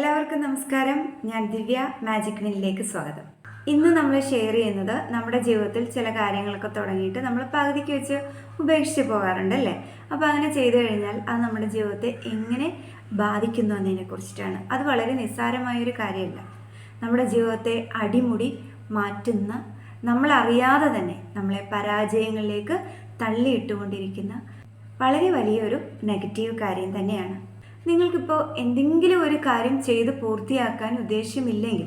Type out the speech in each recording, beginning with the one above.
എല്ലാവർക്കും നമസ്കാരം. ഞാൻ ദിവ്യ. മാജിക് വിനിലേക്ക് സ്വാഗതം. ഇന്ന് നമ്മൾ ഷെയർ ചെയ്യുന്നത് നമ്മുടെ ജീവിതത്തിൽ ചില കാര്യങ്ങളൊക്കെ തുടങ്ങിയിട്ട് നമ്മൾ പകുതിക്ക് വെച്ച് ഉപേക്ഷിച്ച് പോകാറുണ്ടല്ലേ. അപ്പോൾ അങ്ങനെ ചെയ്തു കഴിഞ്ഞാൽ അത് നമ്മുടെ ജീവിതത്തെ എങ്ങനെ ബാധിക്കുന്നു എന്നതിനെ കുറിച്ചിട്ടാണ്. അത് വളരെ നിസ്സാരമായൊരു കാര്യമല്ല. നമ്മുടെ ജീവിതത്തെ അടിമുടി മാറ്റുന്ന, നമ്മളറിയാതെ തന്നെ നമ്മളെ പരാജയങ്ങളിലേക്ക് തള്ളിയിട്ടുകൊണ്ടിരിക്കുന്ന വളരെ വലിയൊരു നെഗറ്റീവ് കാര്യം തന്നെയാണ്. നിങ്ങൾക്കിപ്പോൾ എന്തെങ്കിലും ഒരു കാര്യം ചെയ്ത് പൂർത്തിയാക്കാൻ ഉദ്ദേശ്യമില്ലെങ്കിൽ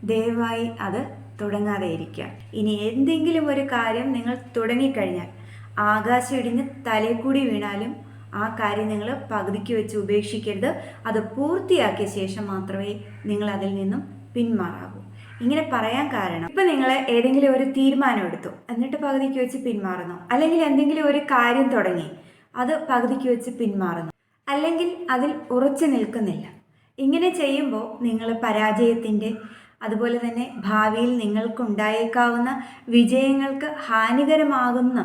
ദയവായി അത് തുടങ്ങാതെ ഇരിക്കുക. ഇനി എന്തെങ്കിലും ഒരു കാര്യം നിങ്ങൾ തുടങ്ങിക്കഴിഞ്ഞാൽ ആകാശം ഇടിഞ്ഞ് തലയിൽ കൂടി വീണാലും ആ കാര്യം നിങ്ങൾ പകുതിക്ക് വെച്ച് ഉപേക്ഷിക്കരുത്. അത് പൂർത്തിയാക്കിയ ശേഷം മാത്രമേ നിങ്ങൾ അതിൽ നിന്നും പിന്മാറാവൂ. ഇങ്ങനെ പറയാൻ കാരണം, ഇപ്പം നിങ്ങൾ ഏതെങ്കിലും ഒരു തീരുമാനം എടുത്തു, എന്നിട്ട് പകുതിക്ക് വെച്ച് പിന്മാറുന്നു, അല്ലെങ്കിൽ എന്തെങ്കിലും ഒരു കാര്യം തുടങ്ങി അത് പകുതിക്ക് വെച്ച് പിന്മാറുന്നു, അല്ലെങ്കിൽ അതിൽ ഉറച്ചു നിൽക്കുന്നില്ല. ഇങ്ങനെ ചെയ്യുമ്പോൾ നിങ്ങൾ പരാജയത്തിൻ്റെ, അതുപോലെ തന്നെ ഭാവിയിൽ നിങ്ങൾക്കുണ്ടായേക്കാവുന്ന വിജയങ്ങൾക്ക് ഹാനികരമാകുന്ന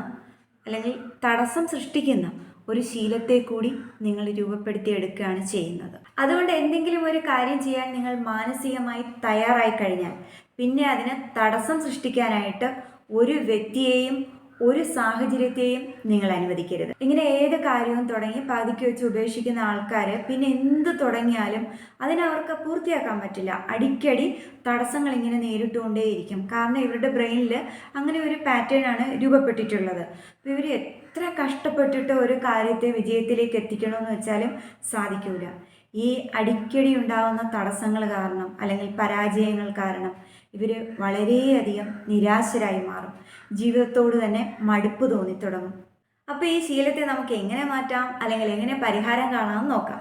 അല്ലെങ്കിൽ തടസ്സം സൃഷ്ടിക്കുന്ന ഒരു ശീലത്തെ കൂടി നിങ്ങൾ രൂപപ്പെടുത്തിയെടുക്കുകയാണ് ചെയ്യുന്നത്. അതുകൊണ്ട് എന്തെങ്കിലും ഒരു കാര്യം ചെയ്യാൻ നിങ്ങൾ മാനസികമായി തയ്യാറായി കഴിഞ്ഞാൽ പിന്നെ അതിന് തടസ്സം സൃഷ്ടിക്കാനായിട്ട് ഒരു വ്യക്തിയെയും ഒരു സാഹചര്യത്തെയും നിങ്ങൾ അനുവദിക്കരുത്. ഇങ്ങനെ ഏത് കാര്യവും തുടങ്ങി പകുതിക്ക് വെച്ച് ഉപേക്ഷിക്കുന്ന ആൾക്കാർ പിന്നെ എന്ത് തുടങ്ങിയാലും അതിനവർക്ക് പൂർത്തിയാക്കാൻ പറ്റില്ല. അടിക്കടി തടസ്സങ്ങൾ ഇങ്ങനെ നേരിട്ടുകൊണ്ടേയിരിക്കും. കാരണം ഇവരുടെ ബ്രെയിനിൽ അങ്ങനെ ഒരു പാറ്റേൺ ആണ് രൂപപ്പെട്ടിട്ടുള്ളത്. അപ്പോൾ ഇവർ എത്ര കഷ്ടപ്പെട്ടിട്ട് ഒരു കാര്യത്തെ വിജയത്തിലേക്ക് എത്തിക്കണമെന്ന് വെച്ചാലും സാധിക്കില്ല. ഈ അടിക്കടി ഉണ്ടാകുന്ന തടസ്സങ്ങൾ കാരണം അല്ലെങ്കിൽ പരാജയങ്ങൾ കാരണം ഇവർ വളരെയധികം നിരാശരായി മാറും. ജീവിതത്തോട് തന്നെ മടുപ്പ് തോന്നിത്തുടങ്ങും. അപ്പോൾ ഈ ശീലത്തെ നമുക്ക് എങ്ങനെ മാറ്റാം, അല്ലെങ്കിൽ എങ്ങനെ പരിഹാരം കാണാമെന്ന് നോക്കാം.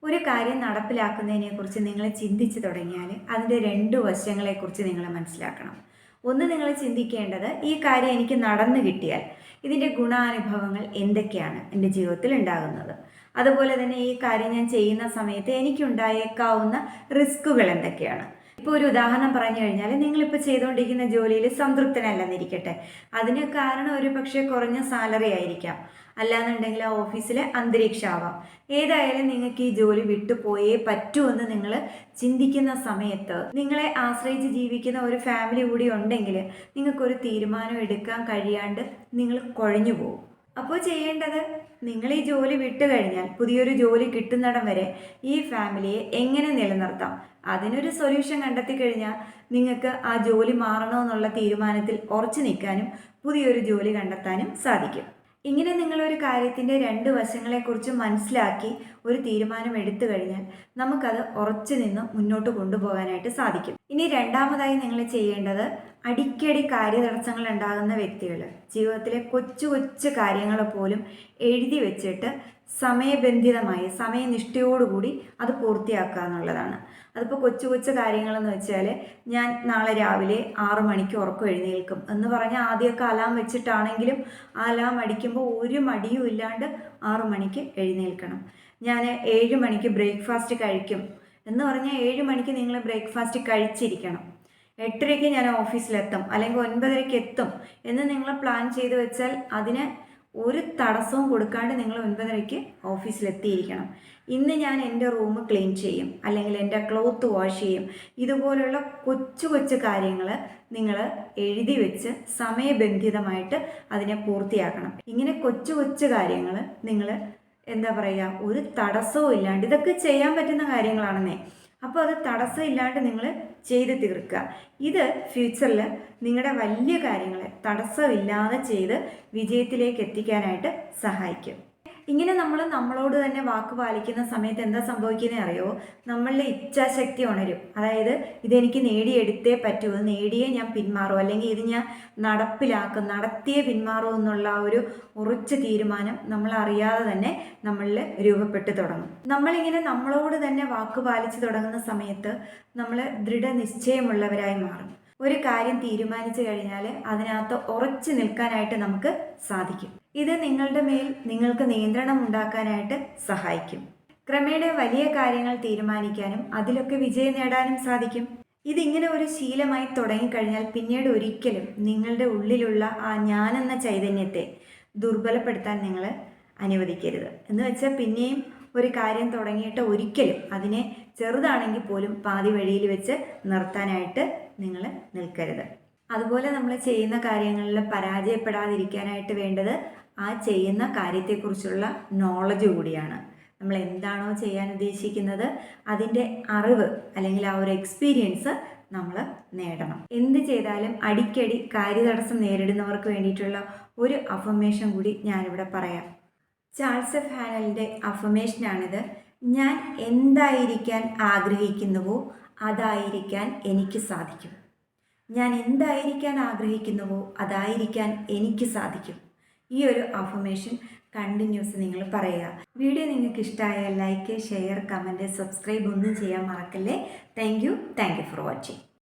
ഒരു കാര്യം നടപ്പിലാക്കുന്നതിനെക്കുറിച്ച് നിങ്ങൾ ചിന്തിച്ച് തുടങ്ങിയാൽ അതിൻ്റെ രണ്ട് വശങ്ങളെക്കുറിച്ച് നിങ്ങൾ മനസ്സിലാക്കണം. ഒന്ന്, നിങ്ങൾ ചിന്തിക്കേണ്ടത് ഈ കാര്യം എനിക്ക് നടന്നു കിട്ടിയാൽ ഇതിൻ്റെ ഗുണാനുഭവങ്ങൾ എന്തൊക്കെയാണ് എൻ്റെ ജീവിതത്തിൽ ഉണ്ടാകുന്നത്. അതുപോലെ തന്നെ ഈ കാര്യം ഞാൻ ചെയ്യുന്ന സമയത്ത് എനിക്കുണ്ടായേക്കാവുന്ന റിസ്കുകൾ എന്തൊക്കെയാണ്. ഇപ്പോൾ ഒരു ഉദാഹരണം പറഞ്ഞു കഴിഞ്ഞാൽ, നിങ്ങളിപ്പോൾ ചെയ്തുകൊണ്ടിരിക്കുന്ന ജോലിയിൽ സംതൃപ്തനല്ലെന്നിരിക്കട്ടെ. അതിന് കാരണം ഒരു പക്ഷേ കുറഞ്ഞ സാലറി ആയിരിക്കാം, അല്ലാന്നുണ്ടെങ്കിൽ ആ ഓഫീസിലെ അന്തരീക്ഷമാവാം. ഏതായാലും നിങ്ങൾക്ക് ഈ ജോലി വിട്ടുപോയേ പറ്റുമെന്ന് നിങ്ങൾ ചിന്തിക്കുന്ന സമയത്ത് നിങ്ങളെ ആശ്രയിച്ച് ജീവിക്കുന്ന ഒരു ഫാമിലി കൂടി ഉണ്ടെങ്കിൽ നിങ്ങൾക്കൊരു തീരുമാനം എടുക്കാൻ കഴിയാണ്ട് നിങ്ങൾ കുഴഞ്ഞു പോകും. അപ്പോൾ ചെയ്യേണ്ടത്, നിങ്ങൾ ഈ ജോലി വിട്ടു കഴിഞ്ഞാൽ പുതിയൊരു ജോലി കിട്ടുന്നിടം വരെ ഈ ഫാമിലിയെ എങ്ങനെ നിലനിർത്താം, അതിനൊരു സൊല്യൂഷൻ കണ്ടെത്തി കഴിഞ്ഞാൽ നിങ്ങൾക്ക് ആ ജോലി മാറണമെന്നുള്ള തീരുമാനത്തിൽ ഉറച്ചു നിൽക്കാനും പുതിയൊരു ജോലി കണ്ടെത്താനും സാധിക്കും. ഇങ്ങനെ നിങ്ങളൊരു കാര്യത്തിൻ്റെ രണ്ട് വശങ്ങളെക്കുറിച്ച് മനസ്സിലാക്കി ഒരു തീരുമാനം എടുത്തു കഴിഞ്ഞാൽ നമുക്കത് ഉറച്ചു നിന്ന് മുന്നോട്ട് കൊണ്ടുപോകാനായിട്ട് സാധിക്കും. ഇനി രണ്ടാമതായി നിങ്ങൾ ചെയ്യേണ്ടത്, അടിക്കടി കാര്യതടസ്സങ്ങൾ ഉണ്ടാകുന്ന വ്യക്തികൾ ജീവിതത്തിലെ കൊച്ചു കൊച്ചു കാര്യങ്ങൾ പോലും എഴുതി വെച്ചിട്ട് സമയബന്ധിതമായി സമയനിഷ്ഠയോടുകൂടി അത് പൂർത്തിയാക്കുക എന്നുള്ളതാണ്. അതിപ്പോൾ കൊച്ചു കൊച്ചു കാര്യങ്ങളെന്ന് വെച്ചാൽ, ഞാൻ നാളെ രാവിലെ 6 മണിക്ക് ഉറക്കം എഴുന്നേൽക്കും എന്ന് പറഞ്ഞാൽ ആദ്യമൊക്കെ അലാം വെച്ചിട്ടാണെങ്കിലും അലാം അടിക്കുമ്പോൾ ഒരു മടിയും ഇല്ലാണ്ട് 6 മണിക്ക് എഴുന്നേൽക്കണം. ഞാൻ 7 മണിക്ക് ബ്രേക്ക്ഫാസ്റ്റ് കഴിക്കും എന്ന് പറഞ്ഞാൽ 7 മണിക്ക് നിങ്ങൾ ബ്രേക്ക്ഫാസ്റ്റ് കഴിച്ചിരിക്കണം. 8:30 ഞാൻ ഓഫീസിലെത്തും അല്ലെങ്കിൽ 9:30 എത്തും എന്ന് നിങ്ങൾ പ്ലാൻ ചെയ്ത് വെച്ചാൽ അതിന് ഒരു തടസ്സവും കൊടുക്കാണ്ട് നിങ്ങൾ 9:30 ഓഫീസിലെത്തിയിരിക്കണം. ഇന്ന് ഞാൻ എൻ്റെ റൂം ക്ലീൻ ചെയ്യും, അല്ലെങ്കിൽ എൻ്റെ ക്ലോത്ത് വാഷ് ചെയ്യും. ഇതുപോലുള്ള കൊച്ചു കൊച്ചു കാര്യങ്ങൾ നിങ്ങൾ എഴുതി വെച്ച് സമയബന്ധിതമായിട്ട് അതിനെ പൂർത്തിയാക്കണം. ഇങ്ങനെ കൊച്ചു കൊച്ചു കാര്യങ്ങൾ നിങ്ങൾ എന്താ പറയുക, ഒരു തടസ്സവും ഇല്ലാണ്ട്, ഇതൊക്കെ ചെയ്യാൻ പറ്റുന്ന കാര്യങ്ങളാണെന്നേ. അപ്പോൾ അത് തടസ്സമില്ലാണ്ട് നിങ്ങൾ ചെയ്ത് തീർക്കുക. ഇത് ഫ്യൂച്ചറിൽ നിങ്ങളുടെ വലിയ കാര്യങ്ങളെ തടസ്സമില്ലാതെ ചെയ്ത് വിജയത്തിലേക്ക് എത്തിക്കാനായിട്ട് സഹായിക്കും. ഇങ്ങനെ നമ്മൾ നമ്മളോട് തന്നെ വാക്ക് പാലിക്കുന്ന സമയത്ത് എന്താ സംഭവിക്കുന്നത് അറിയോ? നമ്മളുടെ ഇച്ഛാശക്തി ഉണരും. അതായത് ഇതെനിക്ക് നേടിയെടുത്തേ പറ്റൂ, നേടിയേ ഞാൻ പിന്മാറൂ, അല്ലെങ്കിൽ ഇത് ഞാൻ നടപ്പിലാക്കും, നടത്തിയേ പിന്മാറൂ എന്നുള്ള ഒരു ഉറച്ച തീരുമാനം നമ്മൾ അറിയാതെ തന്നെ നമ്മളിൽ രൂപപ്പെട്ടു തുടങ്ങും. നമ്മളിങ്ങനെ നമ്മളോട് തന്നെ വാക്ക് പാലിച്ച് തുടങ്ങുന്ന സമയത്ത് നമ്മൾ ദൃഢനിശ്ചയമുള്ളവരായി മാറും. ഒരു കാര്യം തീരുമാനിച്ചു കഴിഞ്ഞാൽ അതിനകത്ത് ഉറച്ചു നിൽക്കാനായിട്ട് നമുക്ക് സാധിക്കും. ഇത് നിങ്ങളുടെ മേൽ നിങ്ങൾക്ക് നിയന്ത്രണം ഉണ്ടാക്കാനായിട്ട് സഹായിക്കും. ക്രമേണ വലിയ കാര്യങ്ങൾ തീരുമാനിക്കാനും അതിലൊക്കെ വിജയം നേടാനും സാധിക്കും. ഇതിങ്ങനെ ഒരു ശീലമായി തുടങ്ങിക്കഴിഞ്ഞാൽ പിന്നീട് ഒരിക്കലും നിങ്ങളുടെ ഉള്ളിലുള്ള ആ ഞാനെന്ന ചൈതന്യത്തെ ദുർബലപ്പെടുത്താൻ നിങ്ങൾ അനുവദിക്കരുത്. എന്ന് വെച്ചാൽ പിന്നെയും ഒരു കാര്യം തുടങ്ങിയിട്ട് ഒരിക്കലും അതിനെ ചെറുതാണെങ്കിൽ പോലും പാതി വഴിയിൽ വെച്ച് നിർത്താനായിട്ട് നിങ്ങൾ നിൽക്കരുത്. അതുപോലെ നമ്മൾ ചെയ്യുന്ന കാര്യങ്ങളിൽ പരാജയപ്പെടാതിരിക്കാനായിട്ട് വേണ്ടത് ആ ചെയ്യുന്ന കാര്യത്തെക്കുറിച്ചുള്ള നോളജ് കൂടിയാണ്. നമ്മൾ എന്താണോ ചെയ്യാൻ ഉദ്ദേശിക്കുന്നത് അതിൻ്റെ അറിവ് അല്ലെങ്കിൽ ആ ഒരു എക്സ്പീരിയൻസ് നമ്മൾ നേടണം. എന്ത് ചെയ്താലും അടിക്കടി കാര്യതടസ്സം നേരിടുന്നവർക്ക് വേണ്ടിയിട്ടുള്ള ഒരു അഫർമേഷൻ കൂടി ഞാനിവിടെ പറയാം. ചാൾസ് എഫ് ഹാനലിൻ്റെ അഫർമേഷനാണിത്. ഞാൻ എന്തായിരിക്കാൻ ആഗ്രഹിക്കുന്നുവോ അതായിരിക്കാൻ എനിക്ക് സാധിക്കും. ഞാൻ എന്തായിരിക്കാൻ ആഗ്രഹിക്കുന്നുവോ അതായിരിക്കാൻ എനിക്ക് സാധിക്കും. ഈ ഒരു അഫർമേഷൻ കണ്ടിന്യൂസ് നിങ്ങൾ പറയുക. വീഡിയോ നിങ്ങൾക്ക് ഇഷ്ടമായ ലൈക്ക്, ഷെയർ, കമൻറ്റ്, സബ്സ്ക്രൈബ് ഒന്നും ചെയ്യാൻ മറക്കല്ലേ. Thank you for watching.